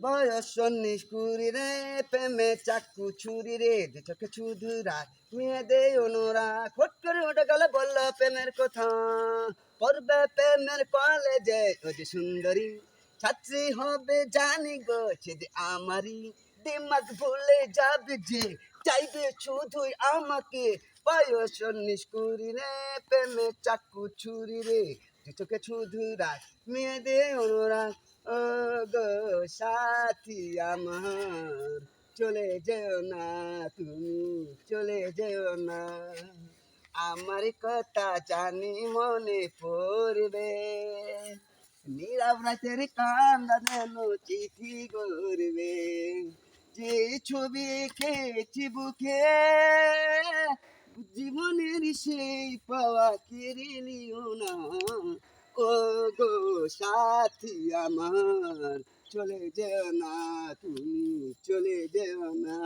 বয়স নিষ্কুরি রে প্রেমে চাকু ছুরি রে দু চোখে শুধু রাত মেয়েদে অনুরা খট করে ওঠে গেল বলল প্রেমের কথা পড়বে প্রেমের কলেজে ও যে সুন্দরী ছাত্রী হবে জানি গো সে যে আমারই দিমাগ ভুলে যাবে যে চাইবে শুধুই আমাকে বয়স নিষ্কুরি রে প্রেমে চাকু ছুরি রে দু চোখে শুধু রাত মেয়েদে অনুরাগ ও গো সাথী আমার চলে যেও না তুমি চলে যেও না আমার কথা জানি মনে পড়বে নীরব রাতের কান্দা যেন চিঠি করবে যে ছবি এঁকেছি বুকে জীবনের সেই পাওয়া কেড়ে নিও না ও গো সাথী আমার চলে যেও না তুমি চলে যেও না